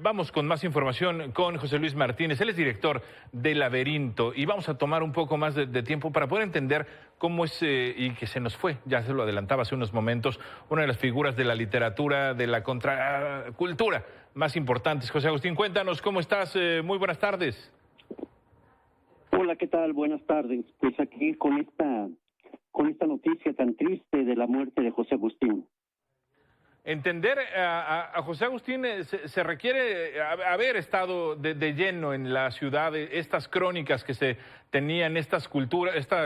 Vamos con más información con José Luis Martínez. Él es director de Laberinto y vamos a tomar un poco más de tiempo para poder entender cómo es, y que se nos fue, ya se lo adelantaba hace unos momentos, una de las figuras de la literatura, de la contracultura más importantes. José Agustín, cuéntanos cómo estás. Muy buenas tardes. Hola, ¿qué tal? Buenas tardes. Pues aquí con esta noticia tan triste de la muerte de José Agustín. Entender a José Agustín se requiere haber estado de lleno en la ciudad, estas crónicas que se tenían, esta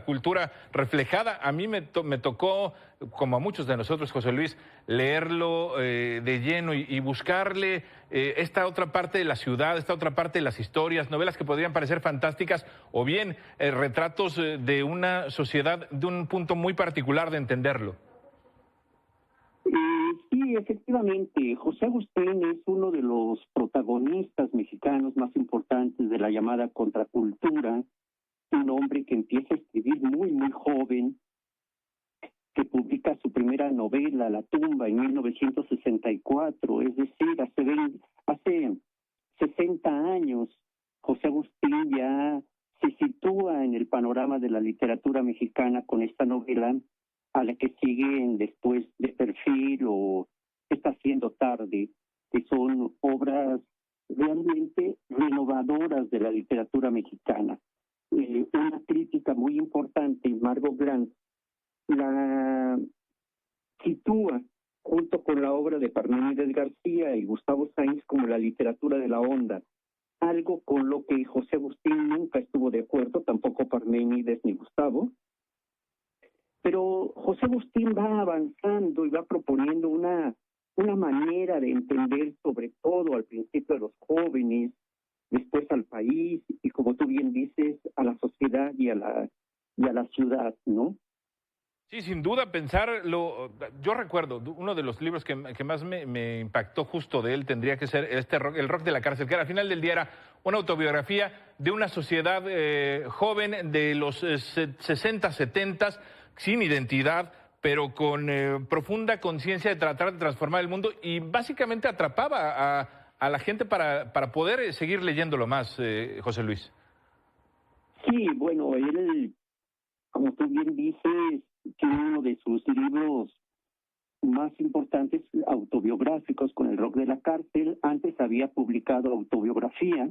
cultura reflejada. A mí me tocó, como a muchos de nosotros, José Luis, leerlo de lleno y buscarle esta otra parte de la ciudad, esta otra parte de las historias, novelas que podrían parecer fantásticas o bien retratos de una sociedad de un punto muy particular de entenderlo. Sí, efectivamente, José Agustín es uno de los protagonistas mexicanos más importantes de la llamada contracultura, un hombre que empieza a escribir muy joven, que publica su primera novela, La tumba, en 1964, es decir, hace 60 años, José Agustín ya se sitúa en el panorama de la literatura mexicana con esta novela, a la que siguen después De Perfil o Está haciendo tarde, que son obras realmente renovadoras de la literatura mexicana. Una crítica muy importante, Margot Glantz, la sitúa junto con la obra de Parménides García y Gustavo Sainz como la literatura de la onda, algo con lo que José Agustín nunca estuvo de acuerdo, tampoco Parménides ni Gustavo. Pero José Agustín va avanzando y va proponiendo una manera de entender, sobre todo al principio a los jóvenes, después al país y, como tú bien dices, a la sociedad y a la ciudad, ¿no? Sí, sin duda pensarlo. Yo recuerdo, uno de los libros que más me impactó justo de él tendría que ser El rock de la cárcel, que al final del día era una autobiografía de una sociedad joven de los 60, 70, sin identidad, pero con profunda conciencia de tratar de transformar el mundo y básicamente atrapaba a la gente para poder seguir leyéndolo más, José Luis. Sí, bueno, él, como tú bien dices, tiene uno de sus libros más importantes autobiográficos con El rock de la cárcel. Antes había publicado autobiografía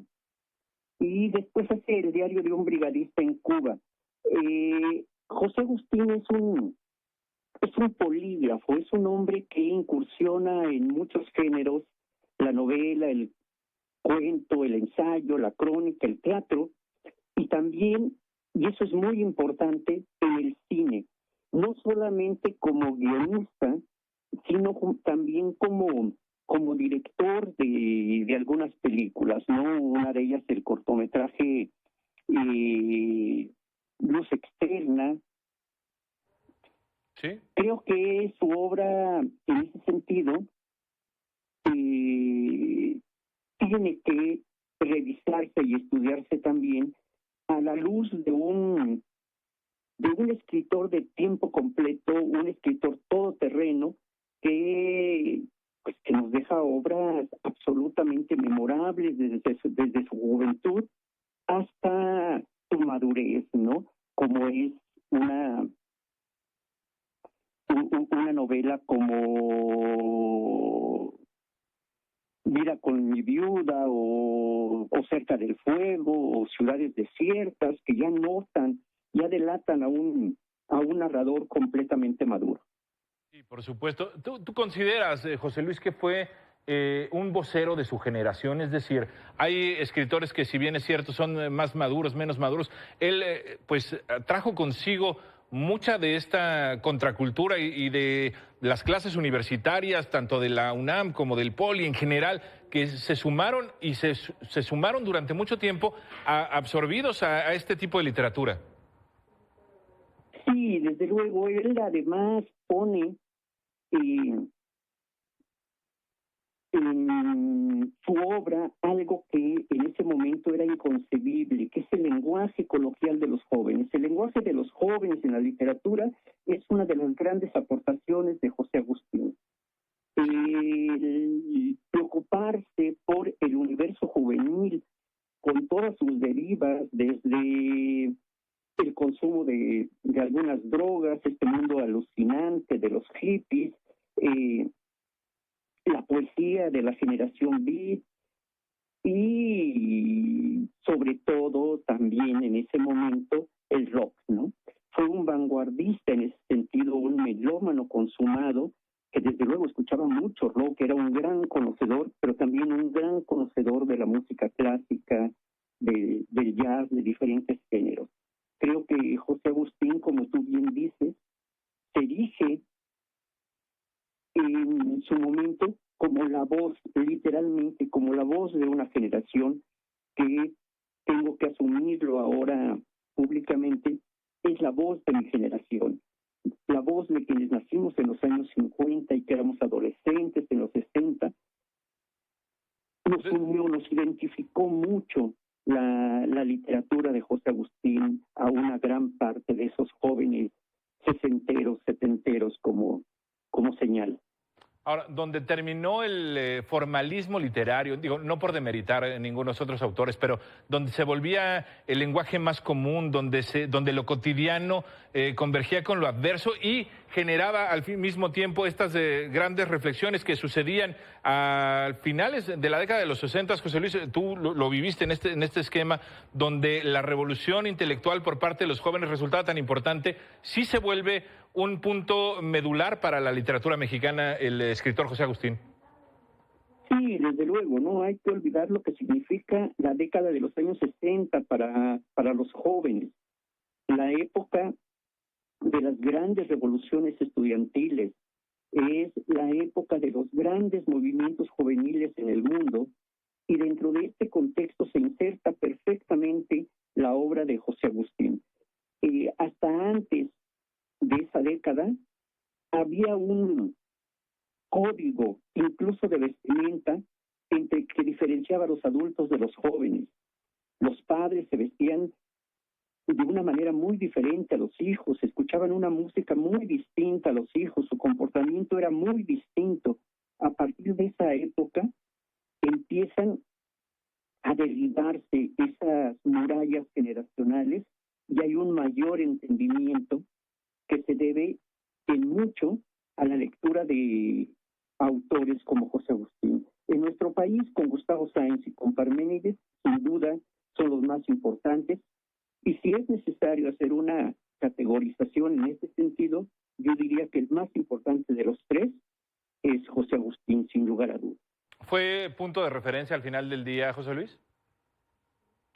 y después hace El diario de un brigadista en Cuba. José Agustín es un polígrafo, es un hombre que incursiona en muchos géneros: la novela, el cuento, el ensayo, la crónica, el teatro, y también, y eso es muy importante, en el cine, no solamente como guionista, sino también como director de algunas películas, ¿no? Una de ellas, el cortometraje Luz Externa. ¿Sí? Creo que su obra, en ese sentido, tiene que revisarse y estudiarse también a la luz de un escritor de tiempo completo, un escritor todoterreno que nos deja obras absolutamente memorables desde su juventud hasta su madurez, ¿no? Como es una novela como Vida con mi viuda o Cerca del fuego o Ciudades desiertas, que ya delatan a un narrador completamente maduro. Sí, por supuesto. ¿Tú consideras, José Luis, que fue un vocero de su generación? Es decir, hay escritores que, si bien es cierto, son más maduros, menos maduros. Él, pues, trajo consigo mucha de esta contracultura y de las clases universitarias, tanto de la UNAM como del Poli en general, que se sumaron y se sumaron durante mucho tiempo absorbidos a este tipo de literatura. Sí, desde luego, él además pone en su obra algo que en ese momento era inconcebible, que es el lenguaje coloquial de los jóvenes. El lenguaje de los jóvenes en la literatura es una de las grandes aportaciones de José Agustín. El preocuparse por el universo juvenil, con todas sus derivas, desde el consumo de algunas drogas, este mundo alucinante de los hippies, la poesía de la generación beat y sobre todo también en ese momento el rock, ¿no? Fue un vanguardista en ese sentido, un melómano consumado que desde luego escuchaba mucho rock, era un gran conocedor, pero también un gran conocedor de la música clásica, del jazz, de diferentes géneros. Creo que José Agustín, como tú bien dices, se erige en su momento como la voz, literalmente como la voz de una generación que, tengo que asumirlo ahora públicamente, es la voz de mi generación, la voz de quienes nacimos en los años 50 y que éramos adolescentes en los 60. Nos unió, nos identificó mucho la literatura de José Agustín a una gran parte de esos jóvenes sesenteros, setenteros, como señal. Ahora, donde terminó el formalismo literario, digo, no por demeritar a ninguno de los otros autores, pero donde se volvía el lenguaje más común, donde lo cotidiano convergía con lo adverso y generaba al mismo tiempo estas grandes reflexiones que sucedían a finales de la década de los 60. José Luis, tú lo viviste en este esquema, donde la revolución intelectual por parte de los jóvenes resultaba tan importante, sí se vuelve un punto medular para la literatura mexicana el escritor José Agustín. Sí, desde luego, no hay que olvidar lo que significa la década de los años 60 para los jóvenes, la época de las grandes revoluciones estudiantiles, es la época de los grandes movimientos juveniles en el mundo, y dentro de este contexto se inserta perfectamente la obra de José Agustín. Hasta antes de esa década había un código, incluso de vestimenta, entre que diferenciaba a los adultos de los jóvenes. Los padres se vestían de una manera muy diferente a los hijos, escuchaban una música muy distinta a los hijos, su comportamiento era muy distinto. A partir de esa época empiezan a derribarse esas murallas generacionales y hay un mayor entendimiento que se debe en mucho a la lectura de autores como José Agustín. En nuestro país, con Gustavo Sáenz y con Parménides, sin duda, son los más importantes. Y si es necesario hacer una categorización en este sentido, yo diría que el más importante de los tres es José Agustín, sin lugar a dudas. ¿Fue punto de referencia al final del día, José Luis?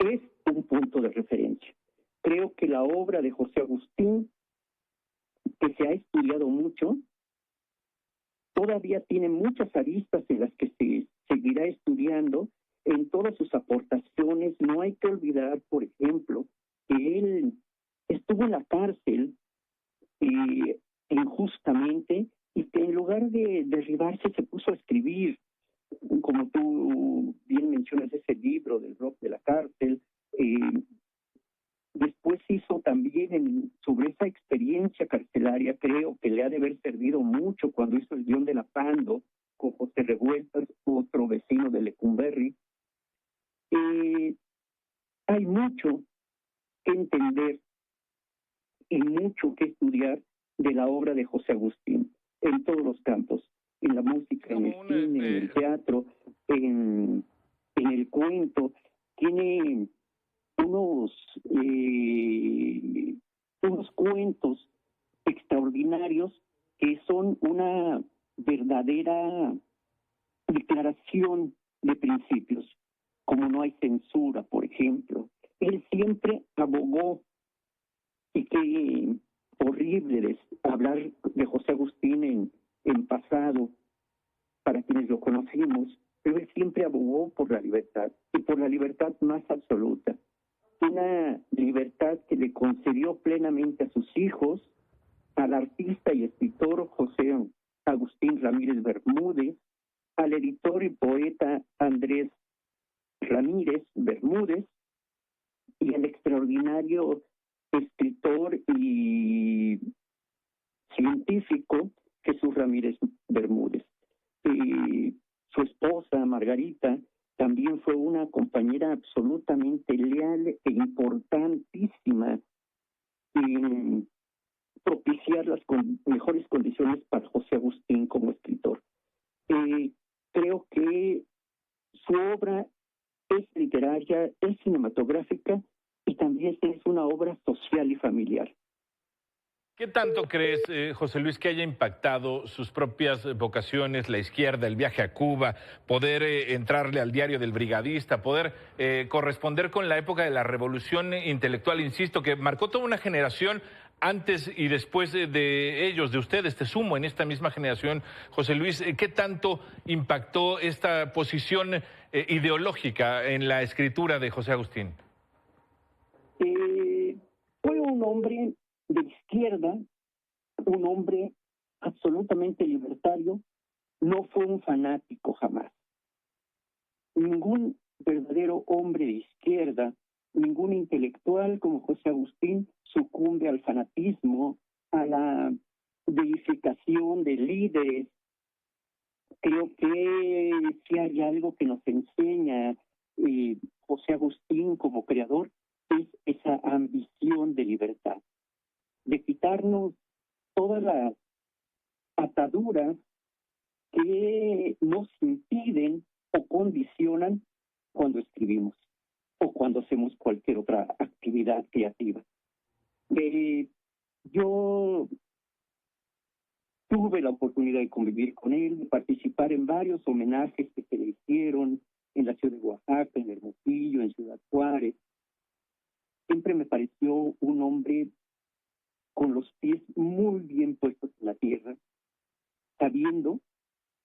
Es un punto de referencia. Creo que la obra de José Agustín, que se ha estudiado mucho, todavía tiene muchas aristas en las que se seguirá estudiando en todas sus aportaciones. No hay que olvidar, por ejemplo, que él estuvo en la cárcel injustamente y que en lugar de derribarse se puso a escribir, como tú bien mencionas, ese libro del rock de la cárcel. Después hizo también sobre esa experiencia carcelaria, creo que le ha de haber servido mucho cuando hizo el guión de La Pando con José Revueltas, otro vecino de Lecumberri. Hay mucho que entender y mucho que estudiar de la obra de José Agustín en todos los campos, en la música, en el cine, en el teatro, en el cuento. Tiene unos cuentos extraordinarios que son una verdadera declaración de principios, como no hay censura, por ejemplo. Él siempre abogó, y qué horrible hablar de José Agustín en pasado, para quienes lo conocimos, pero él siempre abogó por la libertad, y por la libertad más absoluta. Una libertad que le concedió plenamente a sus hijos, al artista y escritor José Agustín Ramírez Bermúdez, al editor y poeta Andrés Ramírez Bermúdez, y al extraordinario escritor y científico Jesús Ramírez Bermúdez. Su esposa, Margarita, también fue una compañera absolutamente leal e importantísima en propiciar las mejores condiciones para José Agustín como escritor. Creo que su obra es literaria, es cinematográfica y también es una obra social y familiar. ¿Qué tanto crees, José Luis, que haya impactado sus propias vocaciones, la izquierda, el viaje a Cuba, poder entrarle al diario del brigadista, poder corresponder con la época de la revolución intelectual, insisto, que marcó toda una generación antes y después de ellos, de ustedes, te sumo en esta misma generación, José Luis? ¿Qué tanto impactó esta posición ideológica en la escritura de José Agustín? Fue un hombre de izquierda, un hombre absolutamente libertario, no fue un fanático jamás. Ningún verdadero hombre de izquierda, ningún intelectual como José Agustín sucumbe al fanatismo, a la deificación de líderes. Creo que si hay algo que nos enseña José Agustín como creador, es esa ambición de libertad, de quitarnos todas las ataduras que nos impiden o condicionan cuando escribimos o cuando hacemos cualquier otra actividad creativa. Yo tuve la oportunidad de convivir con él, de participar en varios homenajes que se le hicieron en la ciudad de Oaxaca, en Hermosillo, en Ciudad Juárez. Siempre me pareció un hombre con los pies muy bien puestos en la tierra, sabiendo,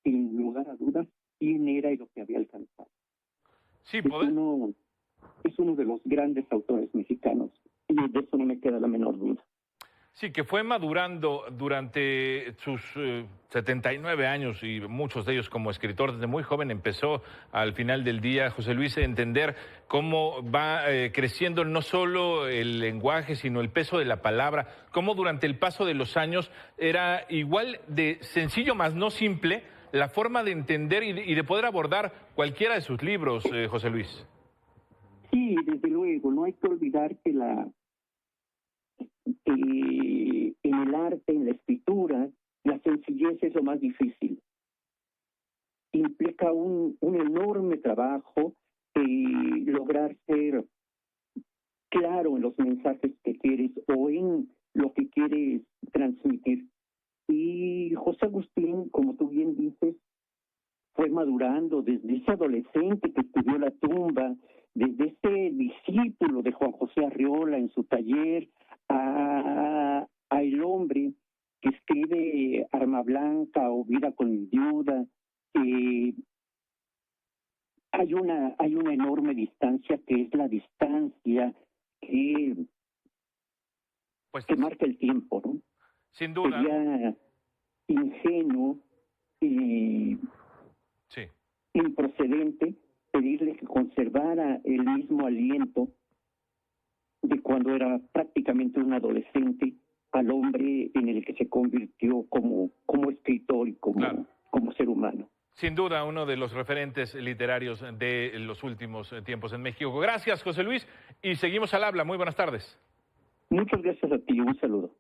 sin lugar a dudas, quién era y lo que había alcanzado. Sí, es uno de los grandes autores mexicanos, y de eso no me queda la menor duda. Sí, que fue madurando durante sus 79 años y muchos de ellos como escritor. Desde muy joven empezó, al final del día, José Luis, a entender cómo va creciendo no solo el lenguaje, sino el peso de la palabra, cómo durante el paso de los años era igual de sencillo, más no simple, la forma de entender y de poder abordar cualquiera de sus libros, José Luis. Sí, desde luego, no hay que olvidar que en el arte, en la escritura, la sencillez es lo más difícil. Implica un enorme trabajo lograr ser claro en los mensajes que quieres o en lo que quieres transmitir. Y José Agustín, como tú bien dices, fue madurando desde ese adolescente que estudió La Tumba, desde ese discípulo de Juan José Arriola en su taller, a el hombre que escribe Arma Blanca o Vida con mi viuda. Hay una enorme distancia, que es la distancia que marca el tiempo, ¿no? Sin duda. Sería ingenuo y improcedente pedirle que conservara el mismo aliento de cuando era prácticamente un adolescente al hombre en el que se convirtió como escritor y como ser humano. Sin duda, uno de los referentes literarios de los últimos tiempos en México. Gracias, José Luis, y seguimos al habla. Muy buenas tardes. Muchas gracias a ti. Un saludo.